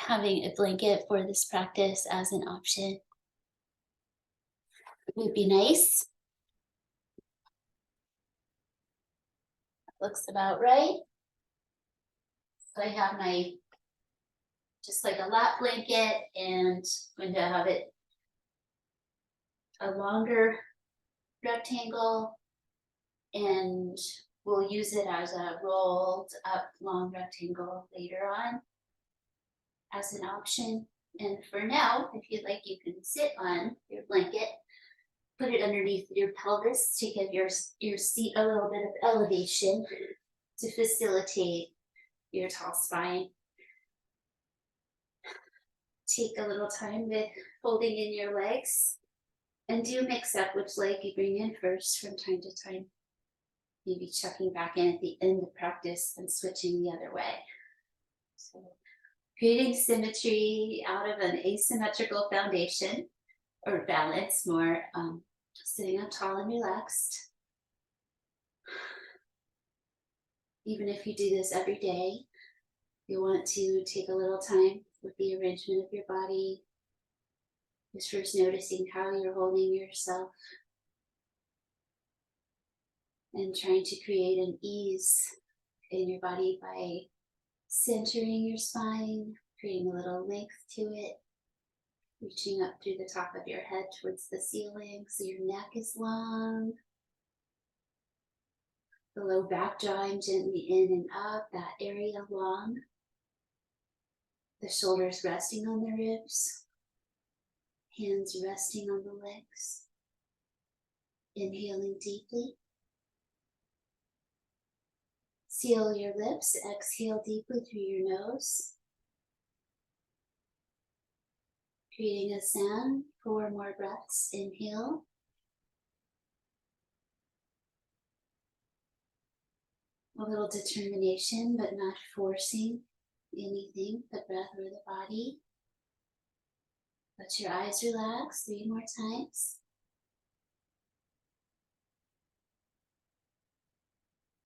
having a blanket for this practice as an option would be nice. Looks about right. So I have my, just like a lap blanket, and I'm going to have it a longer rectangle, and we'll use it as a rolled up long rectangle later on as an option. And for now, if you'd like, you can sit on your blanket, put it underneath your pelvis to give your seat a little bit of elevation to facilitate your tall spine. Take a little time with holding in your legs, and do mix up which leg you bring in first from time to time. Maybe checking back in at the end of practice and switching the other way. So creating symmetry out of an asymmetrical foundation, or balance more, sitting up tall and relaxed. Even if you do this every day, you want to take a little time with the arrangement of your body. Just first noticing how you're holding yourself and trying to create an ease in your body by centering your spine, creating a little length to it, reaching up through the top of your head towards the ceiling so your neck is long. The low back drawing gently in and up, that area long. The shoulders resting on the ribs, hands resting on the legs. Inhaling deeply. Seal your lips, exhale deeply through your nose. Creating a sound, 4 more breaths. Inhale. A little determination, but not forcing anything, the breath or the body. Let your eyes relax 3 more times.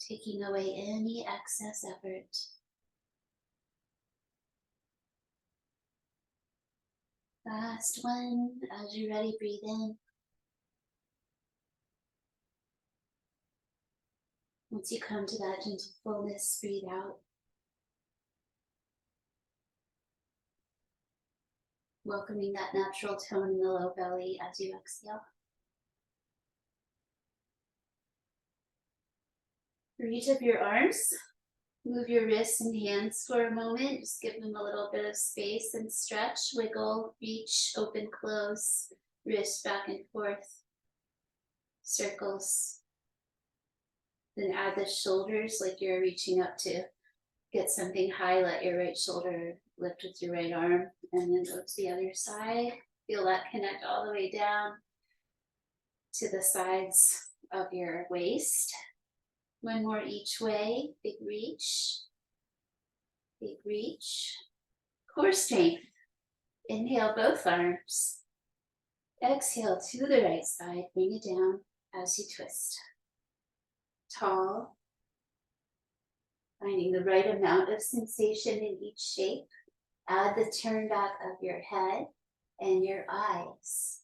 Taking away any excess effort. Last one. As you're ready, breathe in. Once you come to that gentle fullness, breathe out. Welcoming that natural tone in the low belly as you exhale. Reach up your arms. Move your wrists and hands for a moment. Just give them a little bit of space and stretch. Wiggle, reach, open, close. Wrist back and forth. Circles. Then add the shoulders like you're reaching up to get something high. Let your right shoulder lift with your right arm, and then go to the other side. Feel that connect all the way down to the sides of your waist. 1 more each way. Big reach. Big reach. Core strength. Inhale both arms. Exhale to the right side. Bring it down as you twist. Tall. Finding the right amount of sensation in each shape. Add the turn back of your head and your eyes.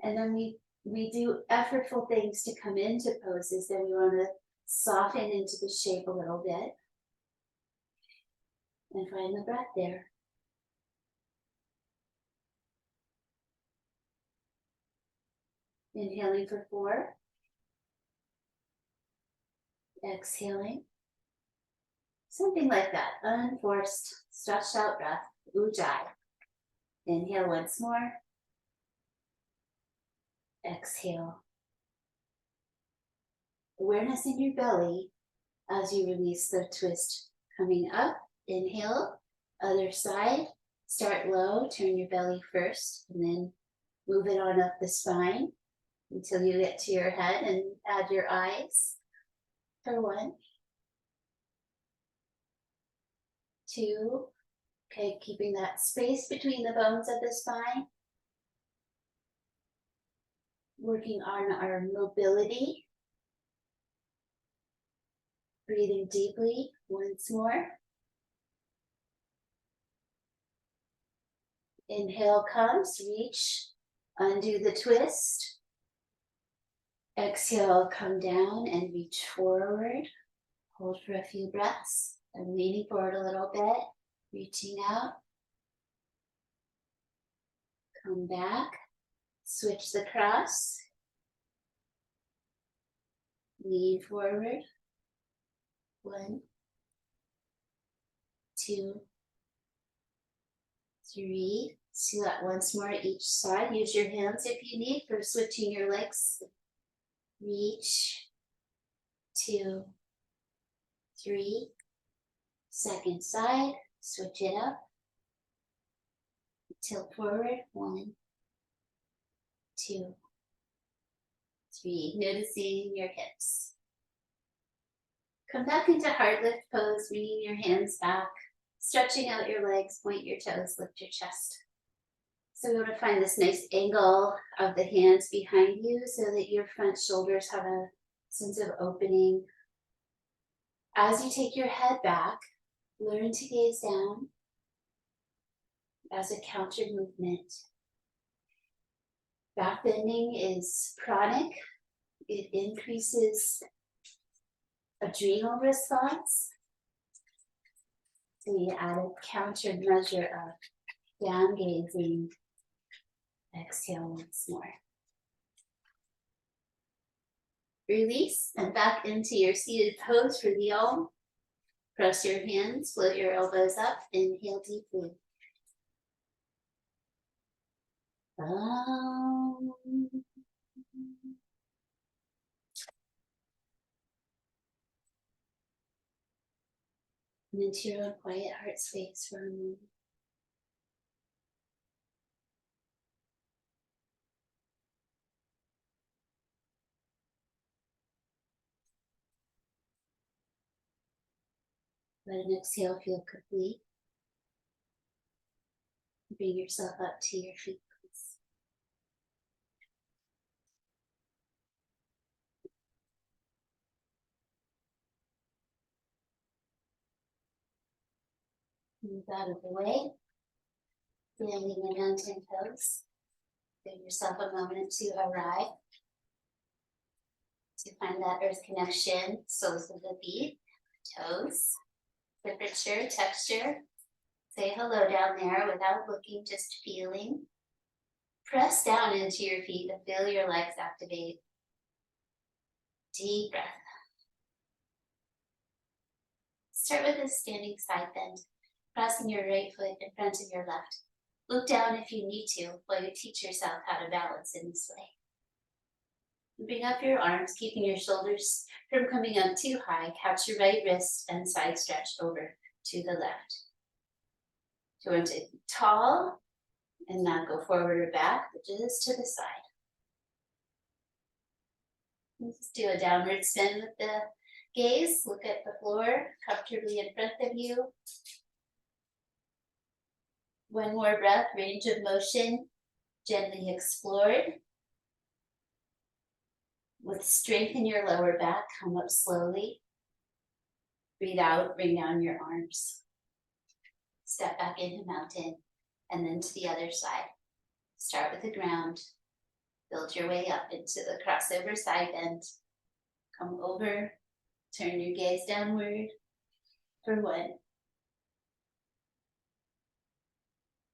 And then we do effortful things to come into poses. Then we want to soften into the shape a little bit. And find the breath there. Inhaling for 4. Exhaling. Something like that. Unforced, stretched out breath. Ujjayi. Inhale once more. Exhale. Awareness in your belly as you release the twist. Coming up. Inhale. Other side. Start low. Turn your belly first. And then move it on up the spine until you get to your head, and add your eyes. For 1. 2. Okay, keeping that space between the bones of the spine. Working on our mobility. Breathing deeply once more. Inhale comes, reach, undo the twist. Exhale, come down and reach forward. Hold for a few breaths. I'm leaning forward a little bit, reaching out. Come back, switch the cross. Lean forward. 1, 2, 3. Do that once more each side. Use your hands if you need for switching your legs. Reach, 2, 3. Second side, switch it up. Tilt forward, 1, 2, 3. Noticing your hips. Come back into heart lift pose, bringing your hands back, stretching out your legs, point your toes, lift your chest. So we want to find this nice angle of the hands behind you so that your front shoulders have a sense of opening. As you take your head back, learn to gaze down as a counter movement. Back bending is chronic. It increases adrenal response. So we add a counter measure of down gazing. Exhale once more. Release and back into your seated pose for the Om. Press your hands, float your elbows up, inhale deeply. Om. And into your own quiet heart space for a moment. Let an exhale feel complete. Bring yourself up to your feet, please. Move out of the way. Landing in mountain pose. Give yourself a moment to arrive. To find that earth connection, soles of the feet, toes, temperature, texture. Say hello down there without looking, just feeling. Press down into your feet and feel your legs activate. Deep breath. Start with a standing side bend, crossing your right foot in front of your left. Look down if you need to while you teach yourself how to balance in this way. Bring up your arms, keeping your shoulders from coming up too high. Catch your right wrist and side stretch over to the left. So we're going to tall and not go forward or back, but just to the side. Let's do a downward spin with the gaze. Look at the floor comfortably in front of you. One more breath, range of motion, gently explored. With strength in your lower back, come up slowly. Breathe out, bring down your arms. Step back into mountain and then to the other side. Start with the ground. Build your way up into the crossover side bend. Come over, turn your gaze downward for 1.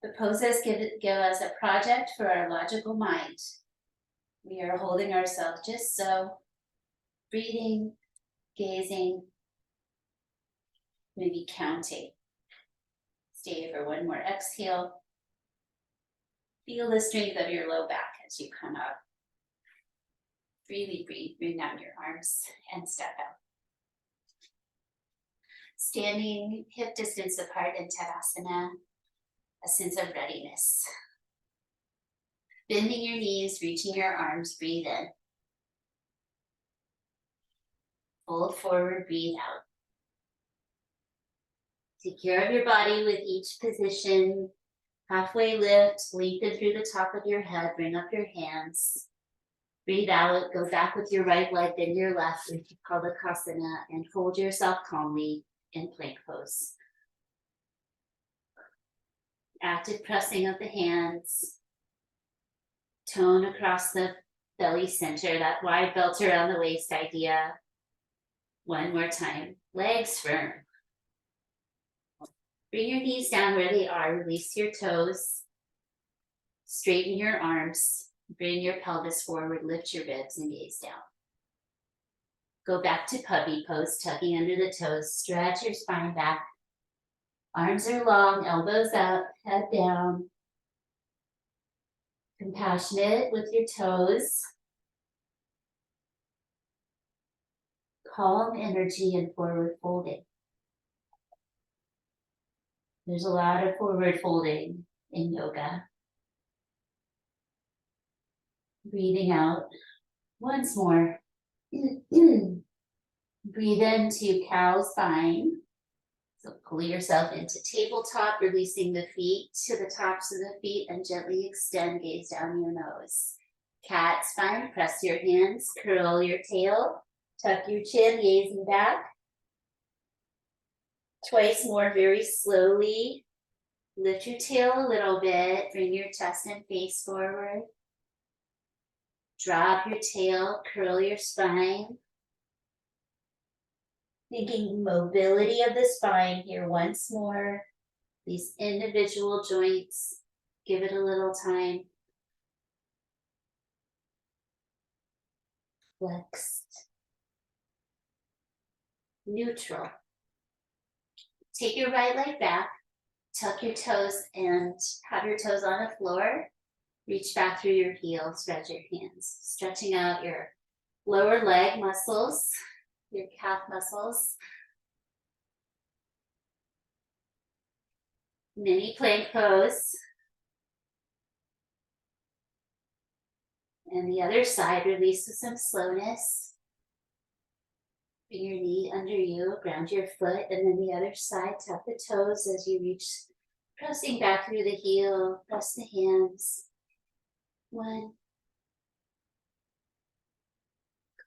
The poses give us a project for our logical mind. We are holding ourselves just so, breathing, gazing, maybe counting. Stay for 1 more exhale. Feel the strength of your low back as you come up. Really breathe, bring down your arms and step out. Standing hip distance apart in Tadasana, a sense of readiness. Bending your knees, reaching your arms, breathe in. Fold forward, breathe out. Take care of your body with each position. Halfway lift, lengthen through the top of your head, bring up your hands. Breathe out, go back with your right leg, then your left into Phalakasana, and hold yourself calmly in plank pose. active pressing of the hands. Tone across the belly center, that wide belt around the waist idea. One more time, legs firm. Bring your knees down where they are, release your toes. Straighten your arms, bring your pelvis forward, lift your ribs and gaze down. Go back to puppy pose, tucking under the toes, stretch your spine back. Arms are long, elbows up, head down. Compassionate with your toes. Calm energy and forward folding. There's a lot of forward folding in yoga. Breathing out once more. Breathe into cow spine. So pull yourself into tabletop, releasing the feet to the tops of the feet and gently extend, gaze down your nose. Cat spine, press your hands, curl your tail, tuck your chin, gazing back. Twice more, very slowly. Lift your tail a little bit, bring your chest and face forward. Drop your tail, curl your spine. Thinking mobility of the spine here once more. These individual joints, give it a little time. Flexed. Neutral. Take your right leg back, tuck your toes and have your toes on the floor. Reach back through your heels, spread your hands. Stretching out your lower leg muscles, your calf muscles. Mini plank pose. And the other side, release with some slowness. Bring your knee under you, ground your foot, and then the other side, tuck the toes as you reach, pressing back through the heel, press the hands. One.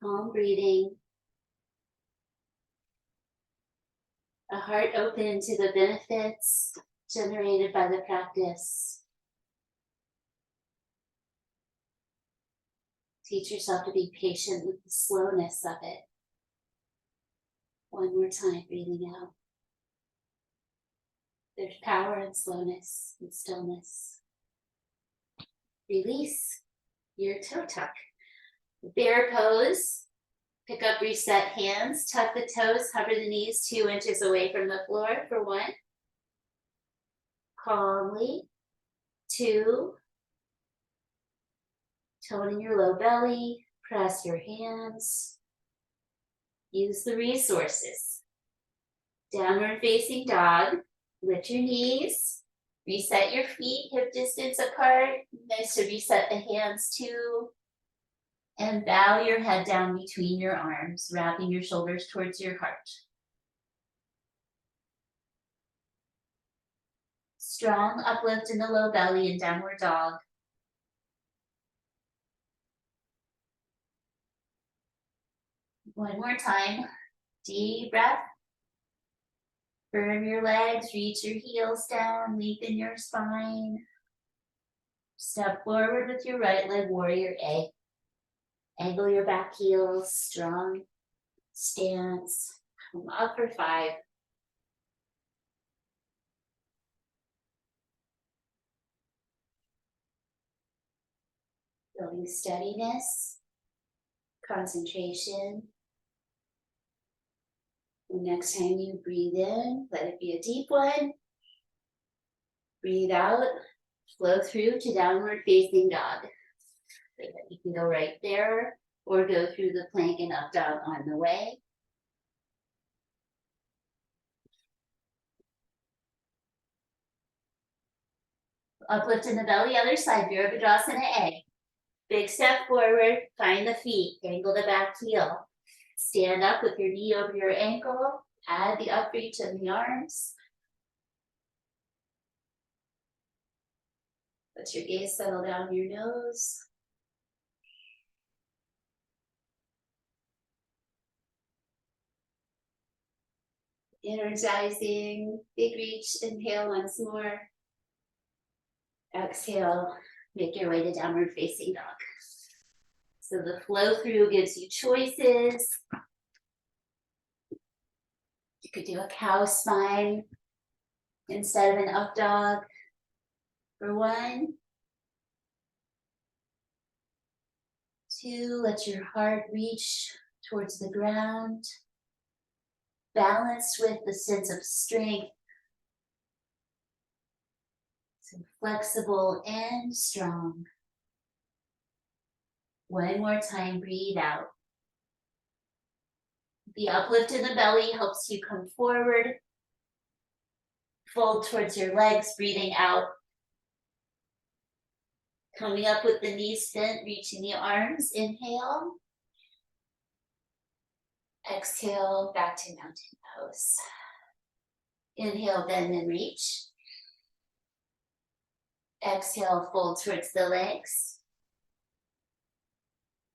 Calm breathing. A heart open to the benefits generated by the practice. Teach yourself to be patient with the slowness of it. One more time, breathing out. There's power in slowness and stillness. Release your toe tuck. Bear pose. Pick up, reset hands, tuck the toes, hover the knees 2 inches away from the floor for 1. Calmly. 2. Toning your low belly, press your hands. Use the resources. Downward facing dog. Lift your knees. Reset your feet, hip distance apart. Nice to reset the hands too. And bow your head down between your arms, wrapping your shoulders towards your heart. Strong uplift in the low belly and downward dog. One more time. Deep breath. Firm your legs, reach your heels down, lengthen your spine. Step forward with your right leg, warrior A. Angle your back heels, strong stance. Come up for 5. Building steadiness, concentration. The next time you breathe in, let it be a deep one. Breathe out, flow through to downward facing dog. You can go right there or go through the plank and up dog on the way. Uplift in the belly, other side, Virabhadrasana A. Big step forward, find the feet, angle the back heel. Stand up with your knee over your ankle, add the up reach in the arms. Let your gaze settle down your nose. Energizing, big reach, inhale once more. Exhale, make your way to downward facing dog. So the flow through gives you choices. You could do a cow spine instead of an up dog for 1. 2, let your heart reach towards the ground, balanced with the sense of strength. So flexible and strong. 1 more time, breathe out. The uplift in the belly helps you come forward. Fold towards your legs, breathing out. Coming up with the knees bent, reaching the arms. Inhale. Exhale, back to mountain pose. Inhale, bend and reach. Exhale, fold towards the legs.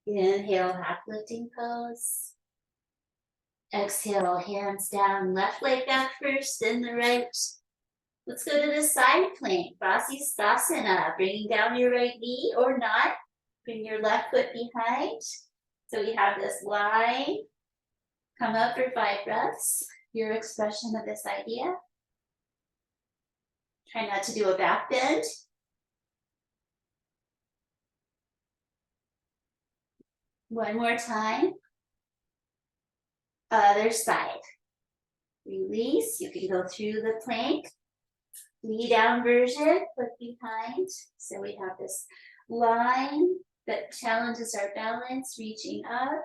Inhale, half lifting pose. Exhale, hands down, left leg back first, then the right. Let's go to the side plank, Vasisthasana, bringing down your right knee or not. Bring your left foot behind. So we have this line. Come up for 5 breaths. Your expression of this idea. Try not to do a back bend. One more time. Other side. Release. You can go through the plank. Knee down version, foot behind. So we have this line that challenges our balance, reaching up.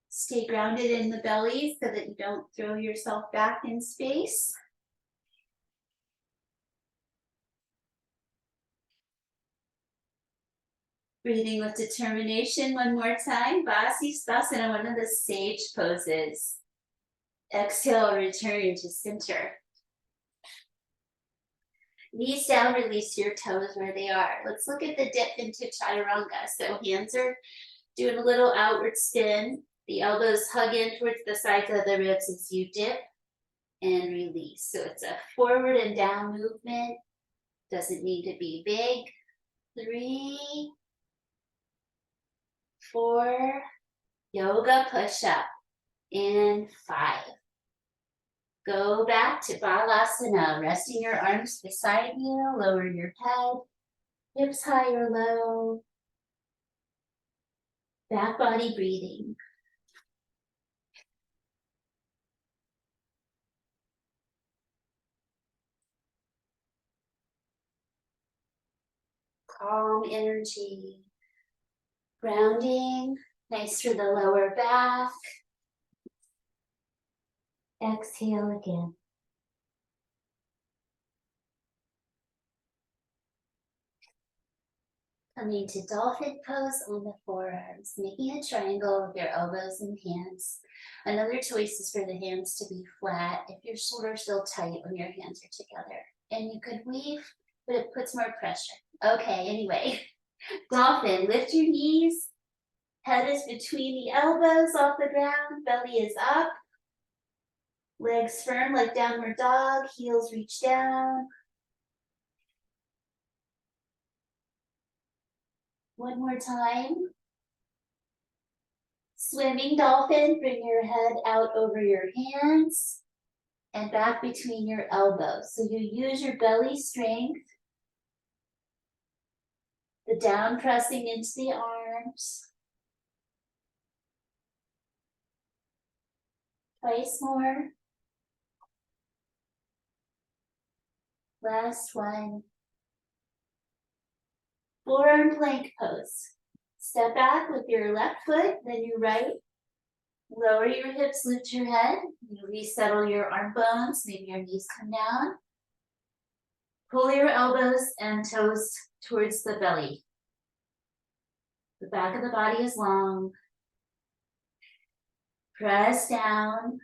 Stay grounded in the belly so that you don't throw yourself back in space. Breathing with determination. One more time. Vasisthasana, one of the sage poses. Exhale, return to center. Knees down, release your toes where they are. Let's look at the dip into chaturanga. So hands are doing a little outward spin. The elbows hug in towards the sides of the ribs as you dip and release. So it's a forward and down movement. Doesn't need to be big. 3, 4, yoga push-up, and 5. Go back to Balasana, resting your arms beside you, lower your head, hips high or low, back body breathing. Calm energy, grounding, nice for the lower back. Exhale again. Coming to dolphin pose on the forearms, making a triangle with your elbows and hands. Another choice is for the hands to be flat if your shoulders feel tight when your hands are together. And you could weave, but it puts more pressure. Okay, anyway. Dolphin, lift your knees. Head is between the elbows off the ground, belly is up. Legs firm like downward dog, heels reach down. One more time. Swimming dolphin, bring your head out over your hands and back between your elbows. So you use your belly strength, the down pressing into the arms. Twice more. Last one. Forearm plank pose. Step back with your left foot, then your right. Lower your hips, lift your head. You resettle your arm bones, maybe your knees come down. Pull your elbows and toes towards the belly. The back of the body is long. Press down.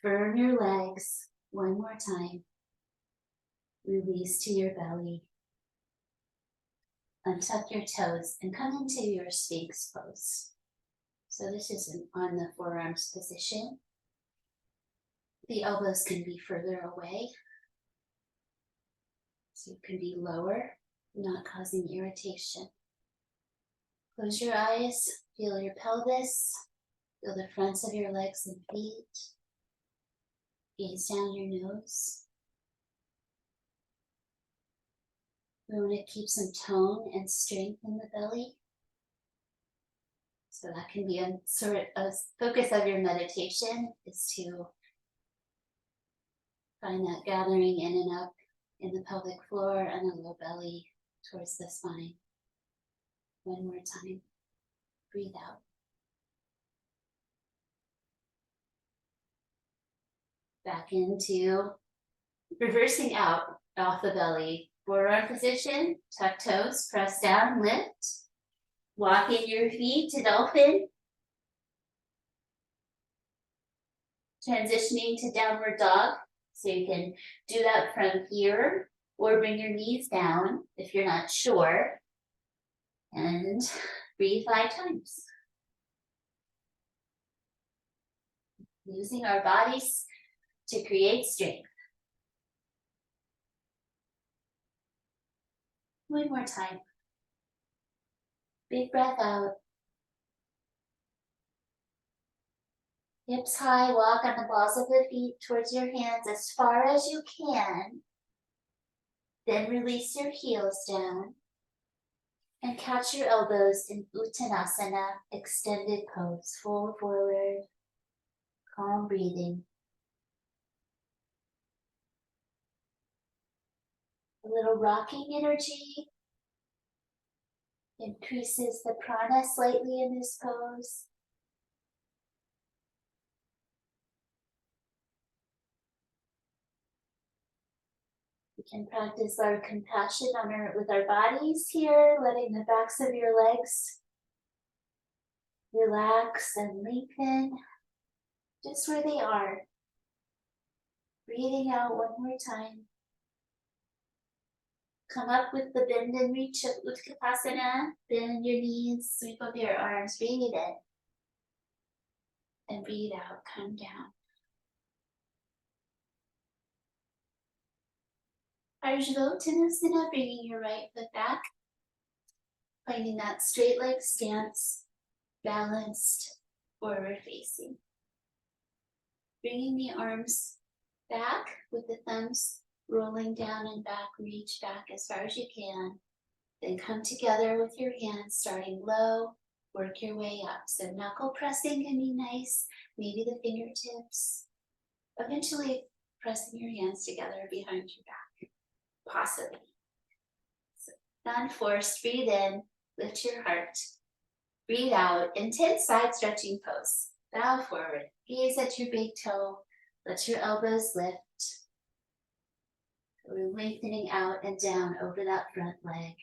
Firm your legs. One more time. Release to your belly. Untuck your toes and come into your Sphinx pose. So this is on the forearms position. The elbows can be further away. So you can be lower, not causing irritation. Close your eyes, feel your pelvis, feel the fronts of your legs and feet. Gaze down your nose. We want to keep some tone and strength in the belly. So that can be a sort of focus of your meditation, is to find that gathering in and up in the pelvic floor and the low belly towards the spine. One more time. Breathe out. Back into reversing out off the belly. Forearm position, tuck toes, press down, lift. Walk in your feet to dolphin. Transitioning to downward dog. So you can do that from here or bring your knees down if you're not sure. And breathe 5 times. Using our bodies to create strength. One more time. Big breath out. Hips high, walk on the balls of the feet towards your hands as far as you can. Then release your heels down. And catch your elbows in Uttanasana, extended pose. Fold forward. Calm breathing. A little rocking energy increases the prana slightly in this pose. We can practice our compassion with our bodies here, letting the backs of your legs relax and lengthen just where they are. Breathing out one more time. Come up with the bend and reach of Utkatasana. Bend your knees, sweep up your arms, breathe in. And breathe out, come down. Ardhva bringing your right foot back. Finding that straight leg stance, balanced, forward facing. Bringing the arms back with the thumbs rolling down and back, reach back as far as you can. Then come together with your hands, starting low, work your way up. So knuckle pressing can be nice, maybe the fingertips. Eventually pressing your hands together behind your back, possibly. So non-forced, breathe in, lift your heart. Breathe out, intense side stretching pose. Bow forward, gaze at your big toe, let your elbows lift. We're lengthening out and down over that front leg.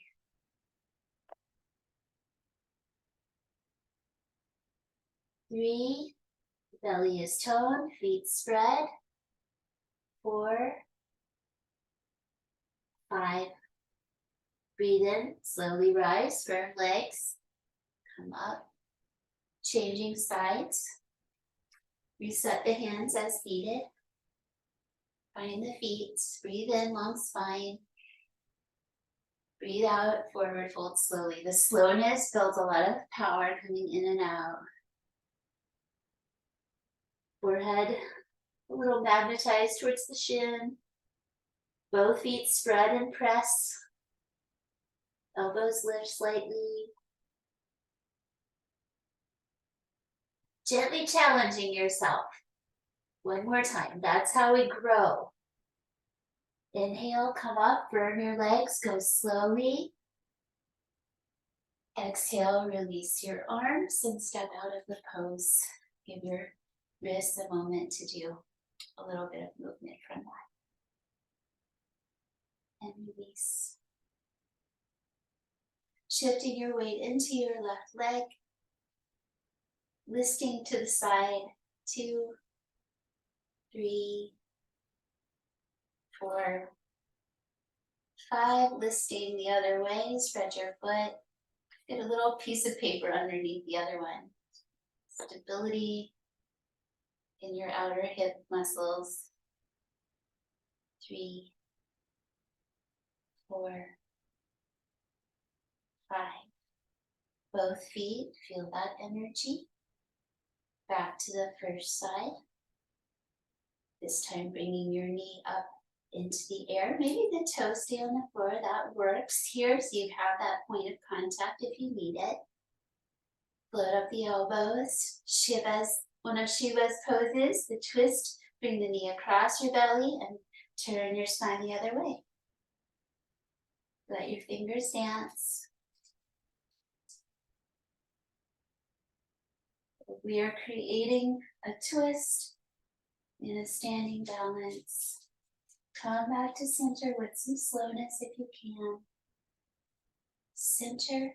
3, belly is toned, feet spread. 4, 5, breathe in, slowly rise, firm legs, come up, changing sides. Reset the hands as needed. Find the feet, breathe in, long spine. Breathe out, forward fold slowly. The slowness builds a lot of power coming in and out. Forehead a little magnetized towards the shin. Both feet spread and press. Elbows lift slightly. Gently challenging yourself. One more time. That's how we grow. Inhale, come up, firm your legs, go slowly. Exhale, release your arms and step out of the pose. Give your wrists a moment to do a little bit of movement from that. And release. Shifting your weight into your left leg. Listing to the side. 2, 3, 4, 5. Listing the other way. Spread your foot. Get a little piece of paper underneath the other one. Stability. in your outer hip muscles. 3, 4, 5. Both feet, feel that energy. Back to the first side. This time bringing your knee up into the air. Maybe the toes stay on the floor, that works here, so you have that point of contact if you need it. Float up the elbows. Shiva's, one of Shiva's poses, the twist. Bring the knee across your belly and turn your spine the other way. Let your fingers dance. We are creating a twist in a standing balance. Come back to center with some slowness if you can. Center.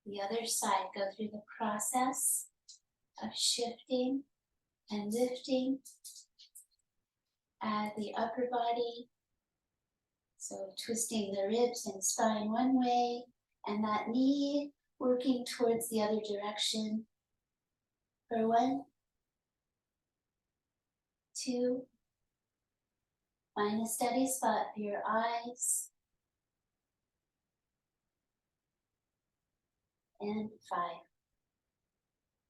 The other side, go through the process of shifting and lifting. Add the upper body. So twisting the ribs and spine one way, and that knee working towards the other direction. For 1, 2, find a steady spot for your eyes. And 5.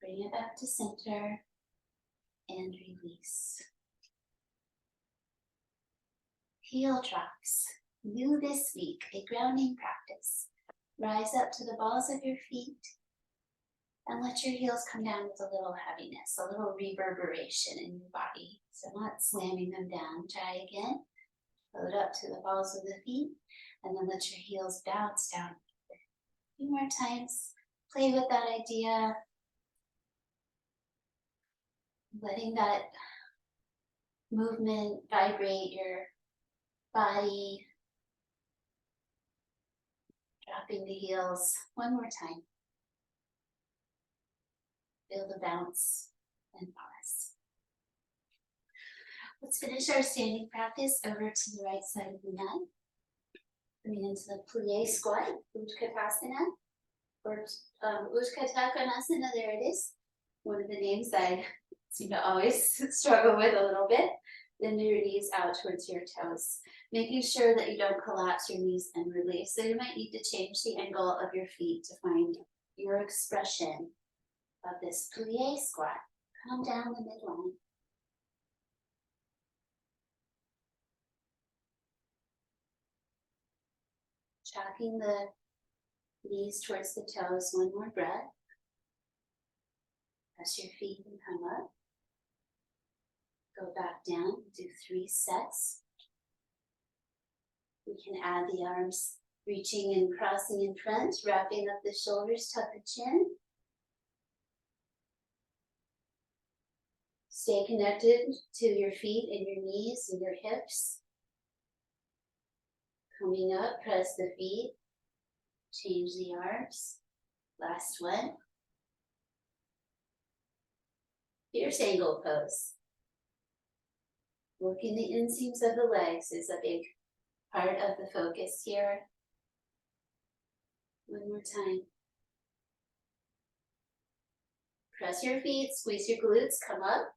Bring it back to center and release. Heel drops. New this week, a grounding practice. Rise up to the balls of your feet and let your heels come down with a little heaviness, a little reverberation in your body. So not slamming them down. Try again. Float up to the balls of the feet and then let your heels bounce down. A few more times. Play with that idea. Letting that movement vibrate your body. Dropping the heels. One more time. Feel the bounce and pause. Let's finish our standing practice over to the right side of the mat. Coming into the plie squat, Utkatasana, or Utkatasana, there it is. One of the names I seem to always struggle with a little bit. Then your knees out towards your toes, making sure that you don't collapse your knees and release. So you might need to change the angle of your feet to find your expression of this plie squat. Come down the midline. Tracking the knees towards the toes, one more breath. Press your feet and come up. Go back down, do 3 sets. We can add the arms reaching and crossing in front, wrapping up the shoulders, tuck the chin. Stay connected to your feet and your knees and your hips. Coming up, press the feet, change the arms. Last one. Fierce angle pose. Working the inseams of the legs is a big part of the focus here. One more time. Press your feet, squeeze your glutes, come up.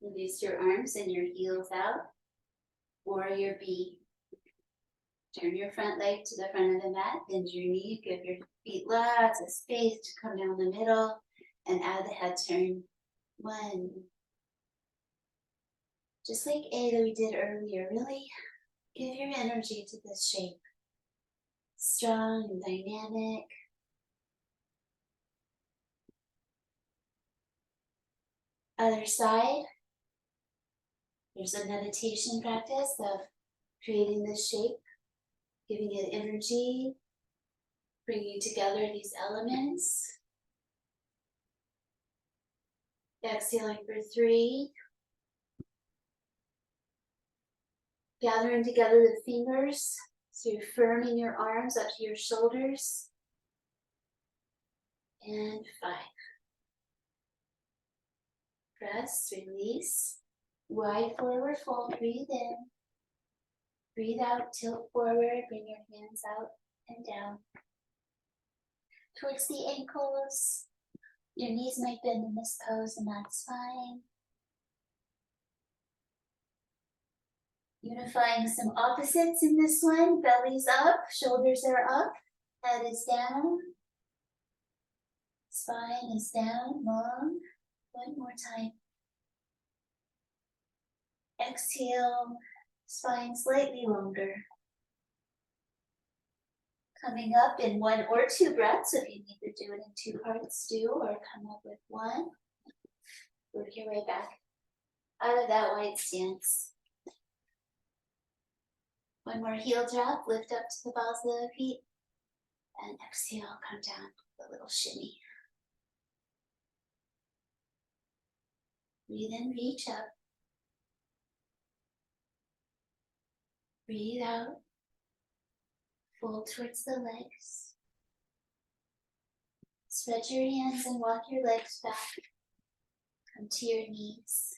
Release your arms and your heels out. Warrior B. Turn your front leg to the front of the mat, bend your knee, give your feet lots of space to come down the middle, and add the head turn. 1. Just like A that we did earlier, really give your energy to this shape. Strong and dynamic. Other side. There's a meditation practice of creating this shape, giving it energy, bringing together these elements. Exhaling for 3. Gathering together the fingers, so you're firming your arms up to your shoulders. And 5. Press, release. Wide forward fold, breathe in. Breathe out, tilt forward, bring your hands out and down. Towards the ankles. Your knees might bend in this pose, and that's fine. Unifying some opposites in this one. Belly's up, shoulders are up, head is down. Spine is down, long. One more time. Exhale, spine slightly longer. Coming up in 1 or 2 breaths. If you need to do it in 2 parts, do, or come up with 1. Work your way back out of that wide stance. 1 more heel drop, lift up to the balls of the feet, and exhale, come down with a little shimmy. Breathe in, reach up. Breathe out, fold towards the legs. Spread your hands and walk your legs back. Come to your knees.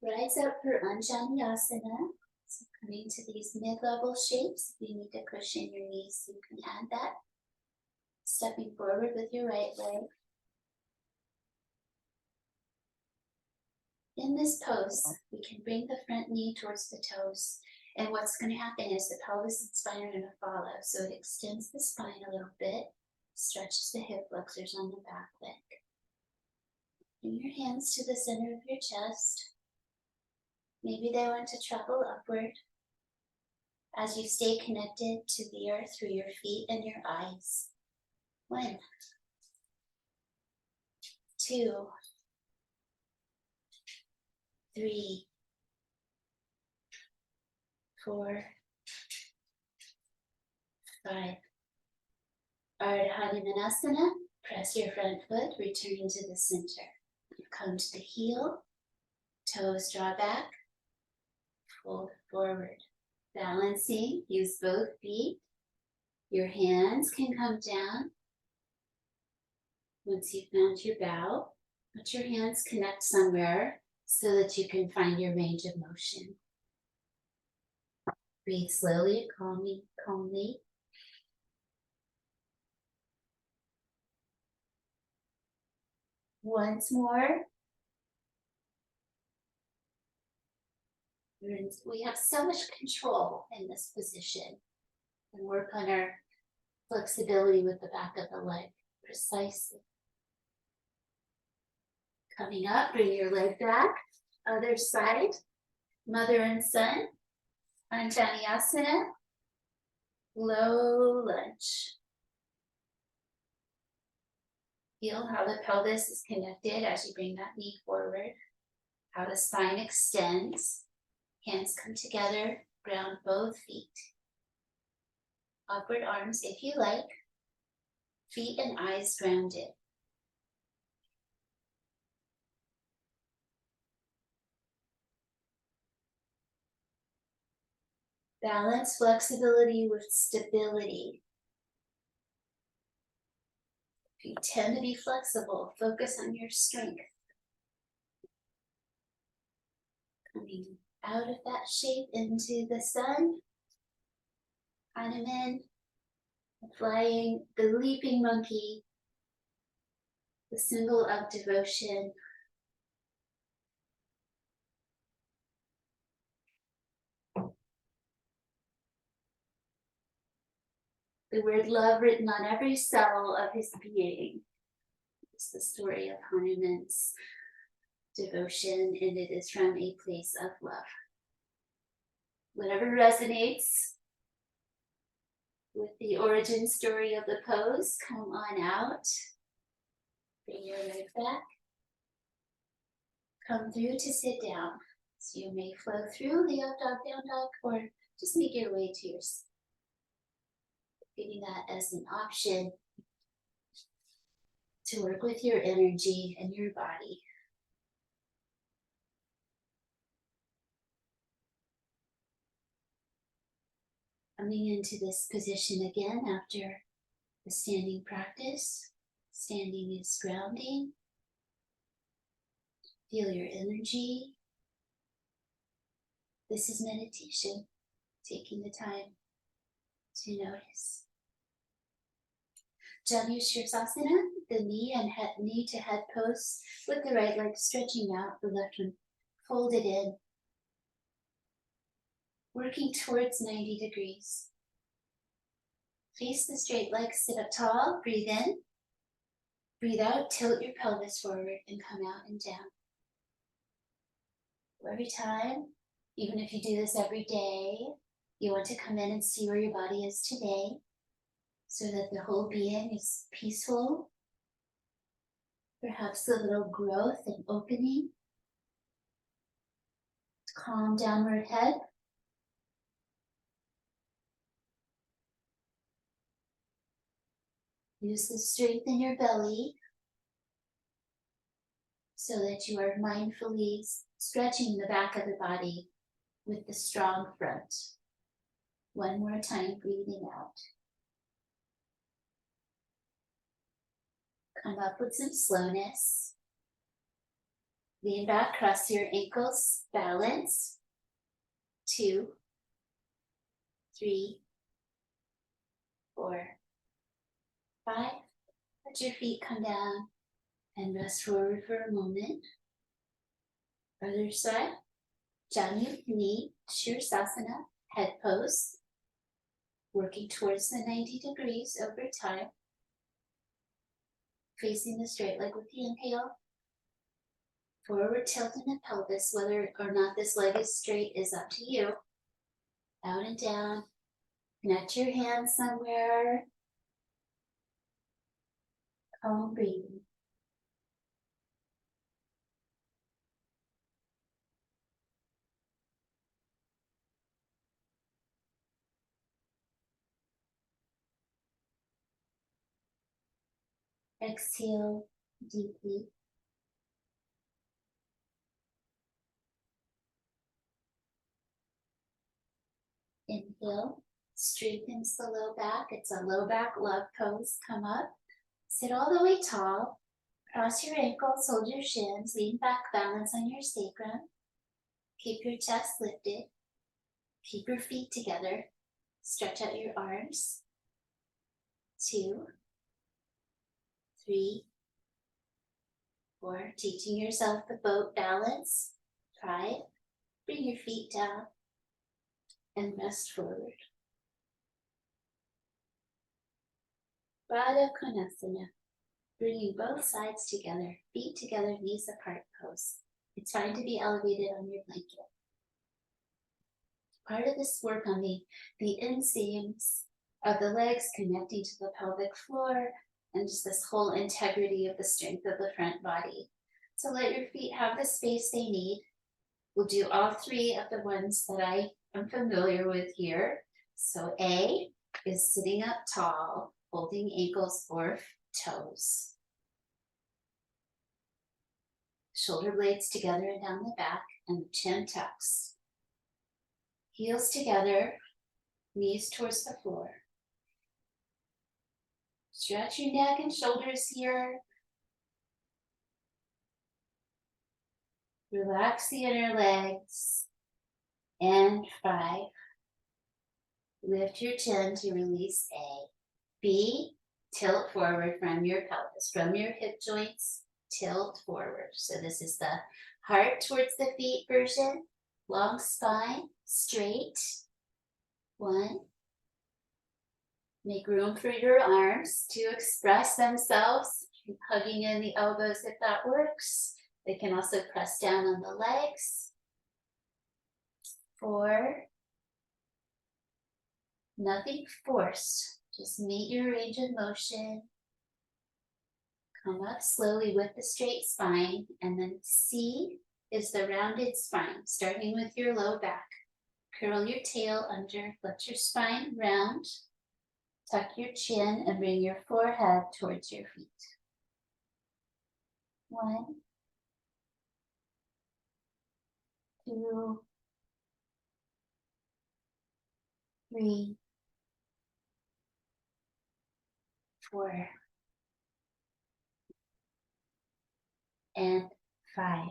Rise up for Anjaneyasana. So coming to these mid-level shapes. If you need to cushion your knees, you can add that. Stepping forward with your right leg. In this pose, we can bring the front knee towards the toes. And what's going to happen is the pelvis and spine are going to follow. So it extends the spine a little bit, stretches the hip flexors on the back leg. Bring your hands to the center of your chest. Maybe they want to travel upward as you stay connected to the earth through your feet and your eyes. 1, 2, 3, 4, 5. Ardha Hanumanasana. Press your front foot, returning to the center. Come to the heel, toes draw back, fold forward. Balancing, use both feet. Your hands can come down. Once you've found your bow, let your hands connect somewhere so that you can find your range of motion. Breathe slowly and calmly. Once more. We have so much control in this position. And work on our flexibility with the back of the leg. Precisely. Coming up, bring your leg back. Other side. Mother and son. Anjaneyasana. Low lunge. Feel how the pelvis is connected as you bring that knee forward. How the spine extends. Hands come together. Ground both feet. Upward arms if you like. Feet and eyes grounded. Balance flexibility with stability. If you tend to be flexible, focus on your strength. Coming out of that shape into the sun. Hanuman. Flying the leaping monkey. The symbol of devotion. The word love written on every cell of his being. It's the story of Hanuman's devotion, and it is from a place of love. Whatever resonates with the origin story of the pose, come on out. Bring your leg back. Come through to sit down. So you may flow through the up dog, down dog, or just make your way to your seat. Giving that as an option to work with your energy and your body. Coming into this position again after the standing practice. Standing is grounding. Feel your energy. This is meditation, taking the time to notice. Janu Shirsasana, the knee to head pose with the right leg stretching out, the left one folded in, working towards 90 degrees. Face the straight legs, sit up tall, breathe in, breathe out, tilt your pelvis forward and come out and down. Every time, even if you do this every day, you want to come in and see where your body is today so that the whole being is peaceful. Perhaps a little growth and opening. Calm downward head. Use the strength in your belly so that you are mindfully stretching the back of the body with the strong front. One more time, breathing out. Come up with some slowness. Lean back, cross your ankles, balance. 2, 3, 4, 5. Let your feet come down and rest forward for a moment. Other side. Janu, knee, Shirsasana, head pose. Working towards the 90 degrees over time. Facing the straight leg with the inhale. Forward tilt in the pelvis, whether or not this leg is straight is up to you. Out and down. Connect your hands somewhere. Calm breathing. Exhale deeply. Inhale, strengthens the low back. It's a low back love pose. Come up, sit all the way tall. Cross your ankles, hold your shins, lean back, balance on your sacrum. Keep your chest lifted. Keep your feet together. Stretch out your arms. 2, 3, 4. Teaching yourself the boat balance. 5. Bring your feet down and rest forward. Baddha Konasana. Bringing both sides together, feet together, knees apart pose. It's fine to be elevated on your blanket. Part of this work on the inseams of the legs connecting to the pelvic floor and just this whole integrity of the strength of the front body. So let your feet have the space they need. We'll do all 3 of the ones that I am familiar with here. So A is sitting up tall, holding ankles or toes. Shoulder blades together and down the back, and the chin tucks. Heels together, knees towards the floor. Stretch your neck and shoulders here. Relax the inner legs. And 5. Lift your chin to release A. B, tilt forward from your pelvis, from your hip joints, tilt forward. So this is the heart towards the feet version. Long spine, straight. 1. Make room for your arms to express themselves. Hugging in the elbows if that works. They can also press down on the legs. 4. Nothing forced. Just meet your range of motion. Come up slowly with the straight spine. And then C is the rounded spine, starting with your low back. Curl your tail under, let your spine round. Tuck your chin and bring your forehead towards your feet. 1, 2, 3, 4, and 5.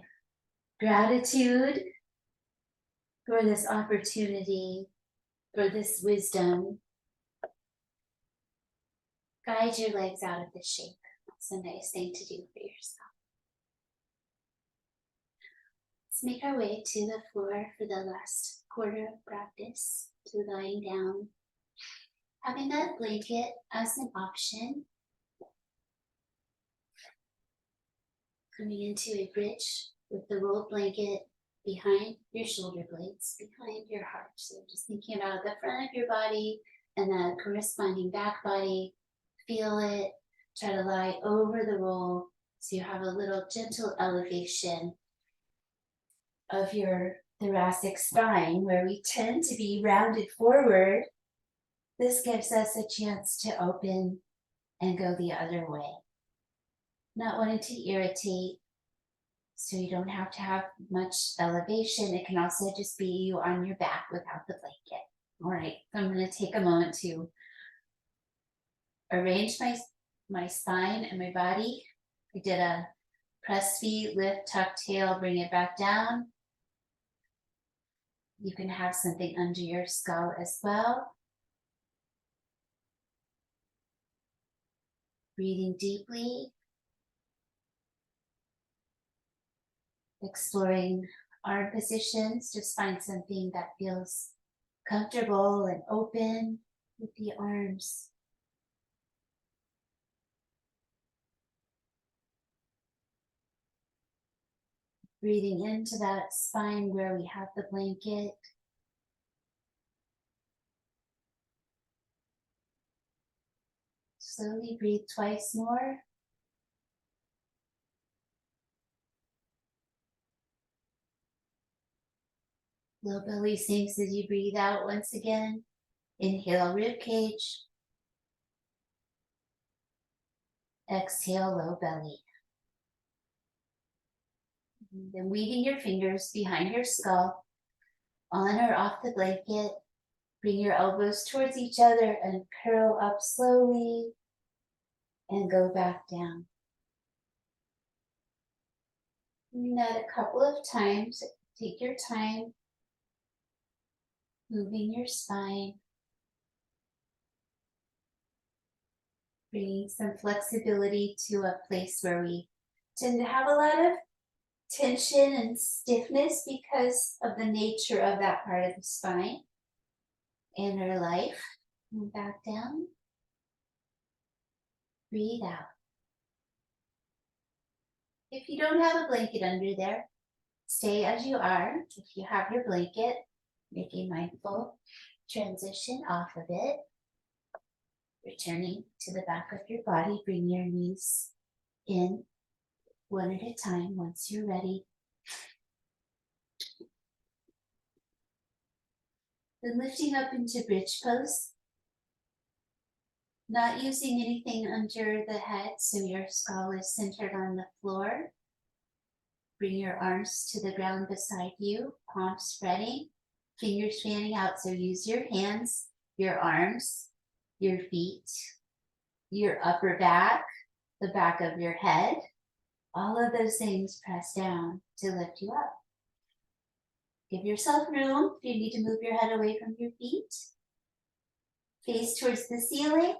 Gratitude for this opportunity, for this wisdom. Guide your legs out of the shape. That's a nice thing to do for yourself. Let's make our way to the floor for the last quarter of practice, to lying down. Having that blanket as an option. Coming into a bridge with the rolled blanket behind your shoulder blades, behind your heart. So just thinking about the front of your body and the corresponding back body. Feel it. Try to lie over the roll so you have a little gentle elevation of your thoracic spine, where we tend to be rounded forward. This gives us a chance to open and go the other way. Not wanting to irritate, so you don't have to have much elevation. It can also just be you on your back without the blanket. All right, so I'm going to take a moment to arrange my spine and my body. I did a press feet, lift, tuck tail, bring it back down. You can have something under your skull as well. Breathing deeply. Exploring arm positions. Just find something that feels comfortable and open with the arms. Breathing into that spine where we have the blanket. Slowly breathe twice more. Low belly sinks as you breathe out once again. Inhale, rib cage. Exhale, low belly. And then weaving your fingers behind your skull, on or off the blanket. Bring your elbows towards each other and curl up slowly and go back down. Doing that a couple of times. Take your time moving your spine. Bringing some flexibility to a place where we tend to have a lot of tension and stiffness because of the nature of that part of the spine in our life. And back down. Breathe out. If you don't have a blanket under there, stay as you are. If you have your blanket, make a mindful transition off of it. Returning to the back of your body, bring your knees in one at a time once you're ready. Then lifting up into bridge pose. Not using anything under the head, so your skull is centered on the floor. Bring your arms to the ground beside you, palms spreading, fingers fanning out. So use your hands, your arms, your feet, your upper back, the back of your head. All of those things press down to lift you up. Give yourself room if you need to move your head away from your feet. Face towards the ceiling.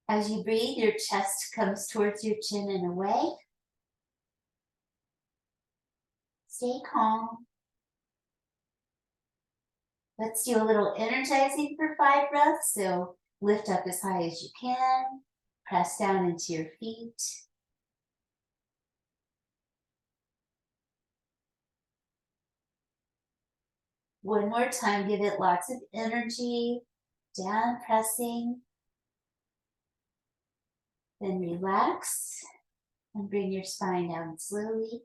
As you breathe, your chest comes towards your chin and away. Stay calm. Let's do a little energizing for 5 breaths. So lift up as high as you can. Press down into your feet. One more time, give it lots of energy. Down, pressing. Then relax and bring your spine down slowly.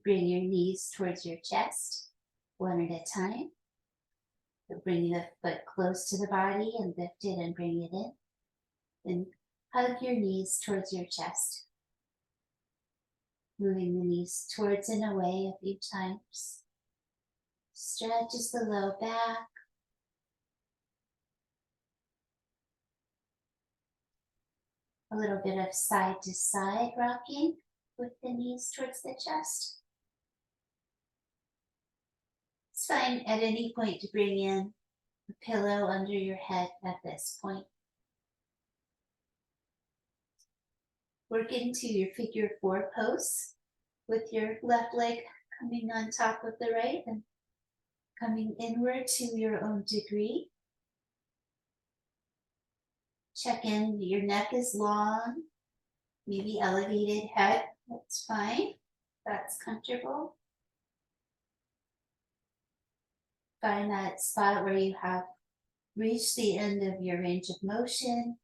Bring your knees towards your chest, one at a time. Bring the foot close to the body and lift it and bring it in. Then hug your knees towards your chest. Moving the knees towards and away a few times. Stretches the low back. A little bit of side to side rocking with the knees towards the chest. It's fine at any point to bring in a pillow under your head at this point. Work into your figure 4 pose with your left leg coming on top of the right and coming inward to your own degree. Check in, your neck is long, maybe elevated head, that's fine, that's comfortable. Find that spot where you have reached the end of your range of motion.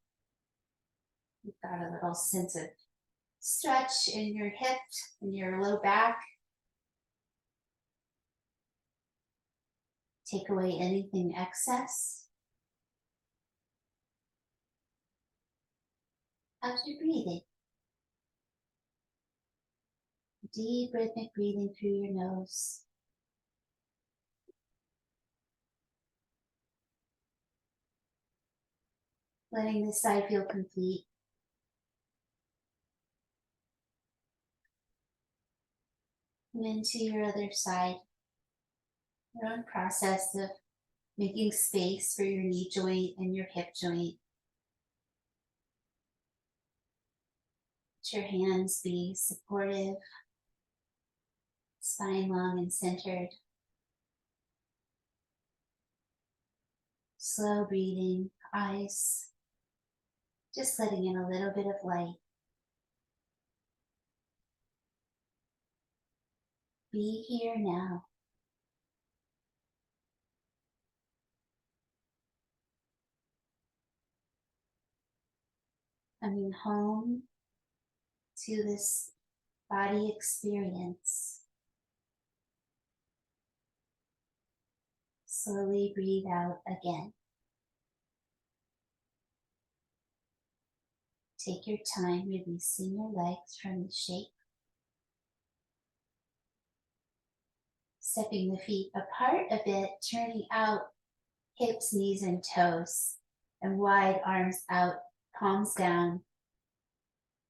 You've got a little sense of stretch in your hip and your low back. Take away anything excess. How's your breathing? Deep rhythmic breathing through your nose. Letting this side feel complete. And into your other side. Your own process of making space for your knee joint and your hip joint. Let your hands be supportive, spine long and centered. Slow breathing, eyes just letting in a little bit of light. Be here now. Coming home to this body experience. Slowly breathe out again. Take your time releasing your legs from the shape. Stepping the feet apart a bit, turning out hips, knees, and toes, and wide arms out, palms down.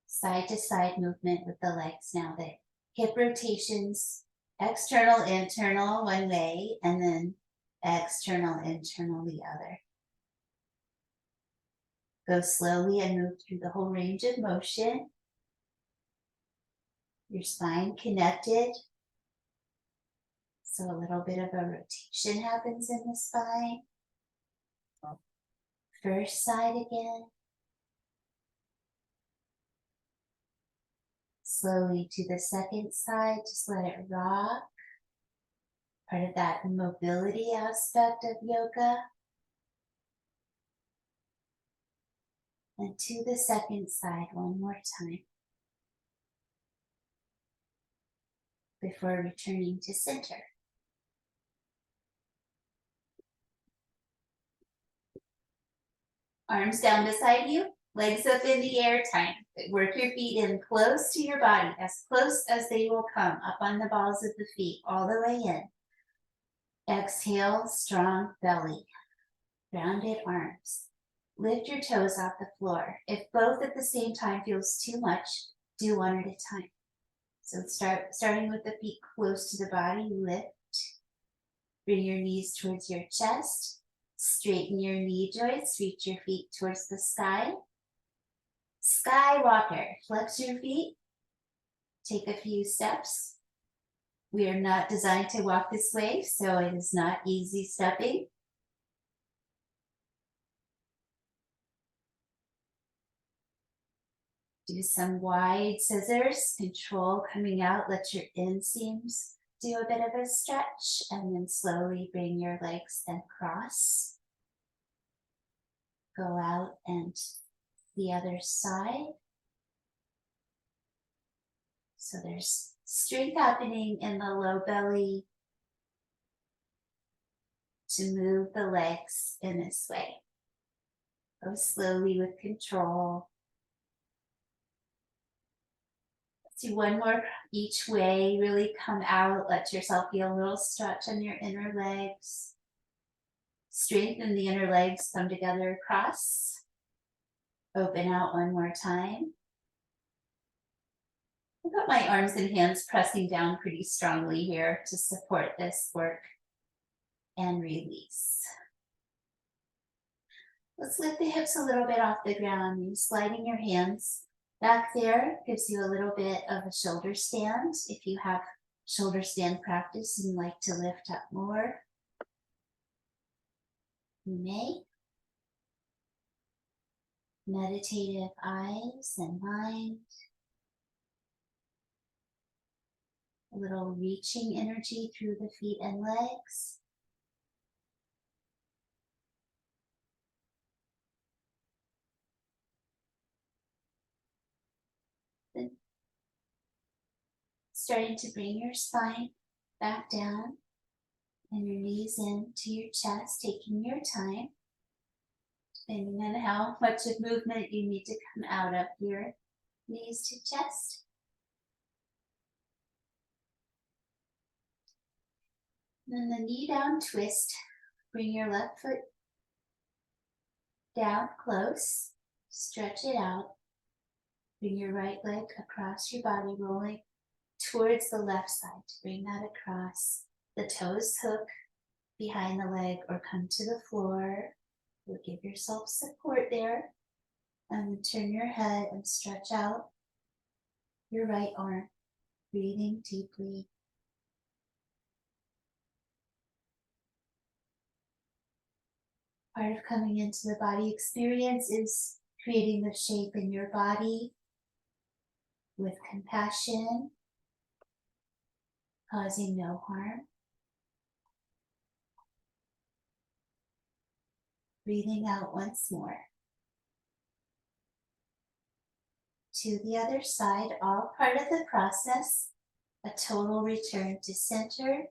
Side to side movement with the legs now. The hip rotations, external, internal one way, and then external, internal the other. Go slowly and move through the whole range of motion. Your spine connected. So a little bit of a rotation happens in the spine. First side again. Slowly to the second side, just let it rock. Part of that mobility aspect of yoga. And to the second side one more time. Before returning to center. Arms down beside you, legs up in the air, time. Work your feet in close to your body, as close as they will come, up on the balls of the feet, all the way in. Exhale, strong belly, rounded arms. Lift your toes off the floor. If both at the same time feels too much, do one at a time. So starting with the feet close to the body, lift. Bring your knees towards your chest. Straighten your knee joints, reach your feet towards the sky. Skywalker, flex your feet. Take a few steps. We are not designed to walk this way, so it is not easy stepping. Do some wide scissors, control coming out, let your inseams do a bit of a stretch, and then slowly bring your legs and cross. Go out and the other side. So there's strength happening in the low belly to move the legs in this way. Go slowly with control. Let's do one more each way. Really come out. Let yourself feel a little stretch on your inner legs. Strengthen the inner legs, come together across. Open out one more time. I've got my arms and hands pressing down pretty strongly here to support this work. and release. Let's lift the hips a little bit off the ground. You sliding your hands back there gives you a little bit of a shoulder stand. If you have shoulder stand practice and like to lift up more, you may. Meditative eyes and mind. A little reaching energy through the feet and legs. Then starting to bring your spine back down and your knees into your chest, taking your time. Depending on how much of movement you need to come out of here. Knees to chest. Then the knee down twist. Bring your left foot down close. Stretch it out. Bring your right leg across your body, rolling towards the left side. Bring that across. The toes hook behind the leg or come to the floor. You'll give yourself support there. And turn your head and stretch out your right arm. Breathing deeply. Part of coming into the body experience is creating the shape in your body with compassion, causing no harm. Breathing out once more. To the other side, all part of the process, a total return to center.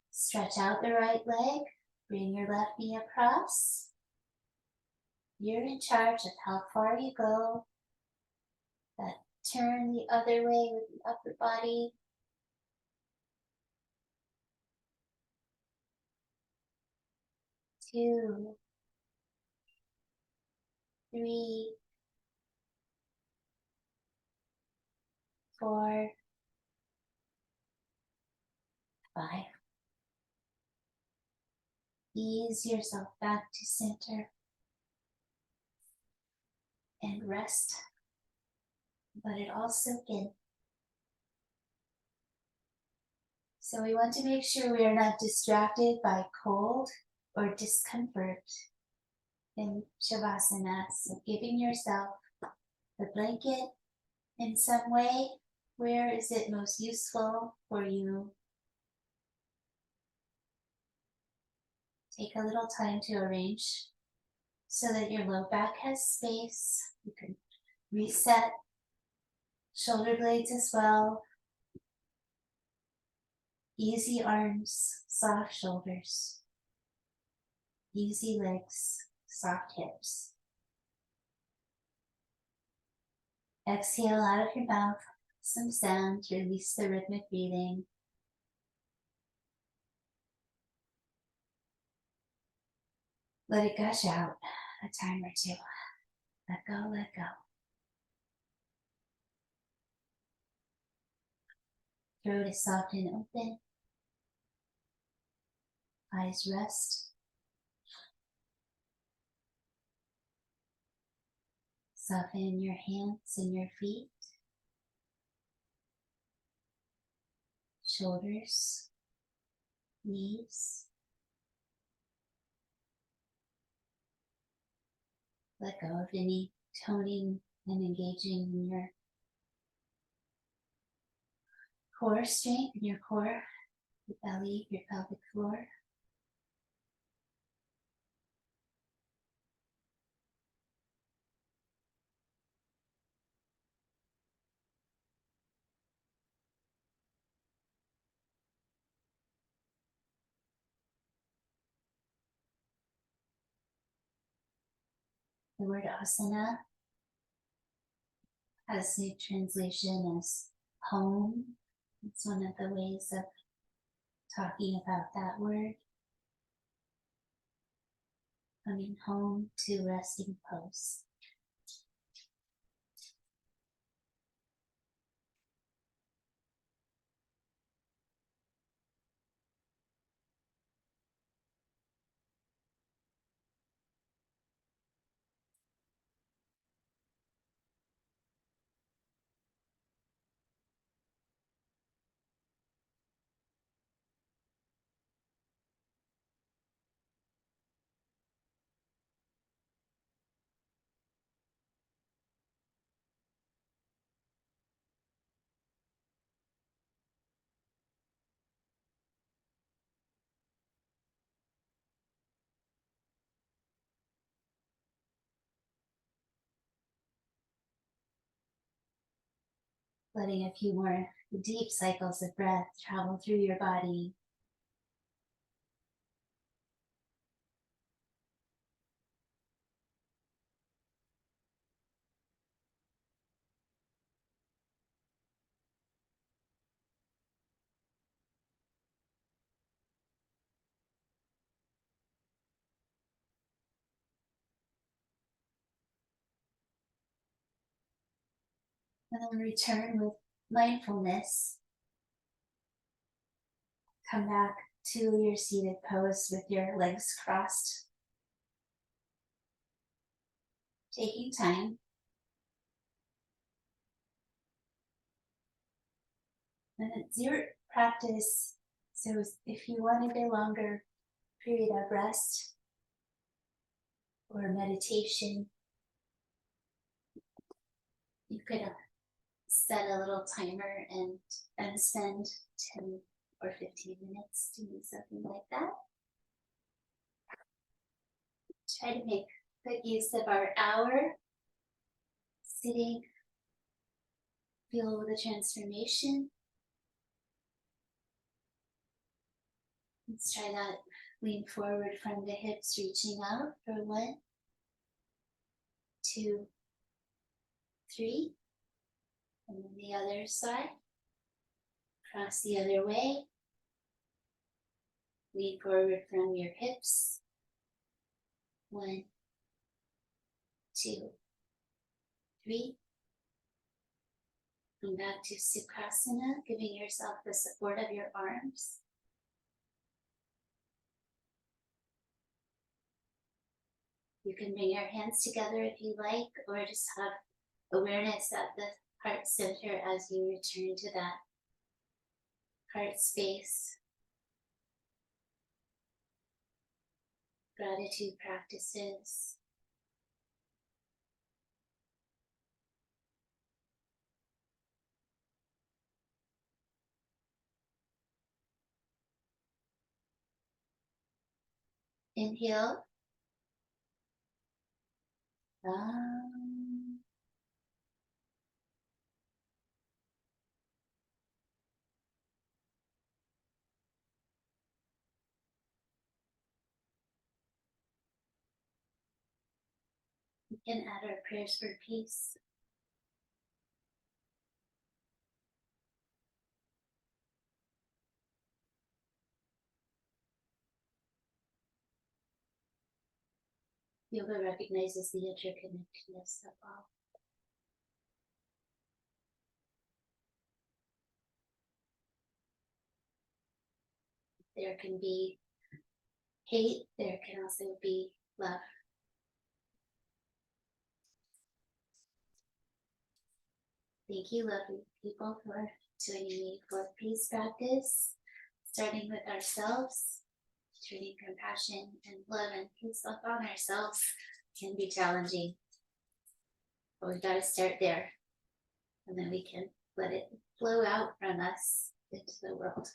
Stretch out the right leg, bring your left knee across. You're in charge of how far you go. That turn the other way with the upper body. Two, three, 4, 5. Ease yourself back to center and rest. Let it all soak in. So we want to make sure we are not distracted by cold or discomfort in Shavasana. So giving yourself the blanket in some way. Where is it most useful for you? Take a little time to arrange so that your low back has space. You can reset shoulder blades as well. Easy arms, soft shoulders. Easy legs, soft hips. Exhale out of your mouth, some sound, release the rhythmic breathing. Let it gush out a time or two. Let go, let go. Throat is soft and open. Eyes rest. Soften your hands and your feet. Shoulders, knees. Let go of any toning and engaging in your core strength, in your core, your belly, your pelvic floor. The word asana has a translation as home. It's one of the ways of talking about that word. Coming home to resting pose. Letting a few more deep cycles of breath travel through your body. And then return with mindfulness. Come back to your seated pose with your legs crossed. Taking time. And it's your practice. So if you wanted a longer period of rest or meditation, you could set a little timer and spend 10 or 15 minutes doing something like that. Try to make good use of our hour sitting. Feel the transformation. Let's try that. Lean forward from the hips, reaching out for 1, 2, 3. And then the other side. Cross the other way. Lean forward from your hips. 1, 2, 3. Come back to Sukhasana, giving yourself the support of your arms. You can bring your hands together if you like, or just have awareness at the heart center as you return to that heart space. Gratitude practices. Inhale. We can add our prayers for peace. Yoga recognizes the interconnectedness of all. There can be hate, there can also be love. Thank you, lovely people, for joining me for peace practice, starting with ourselves. Turning compassion and love and peace upon ourselves can be challenging, but we've got to start there, and then we can let it flow out from us into the world.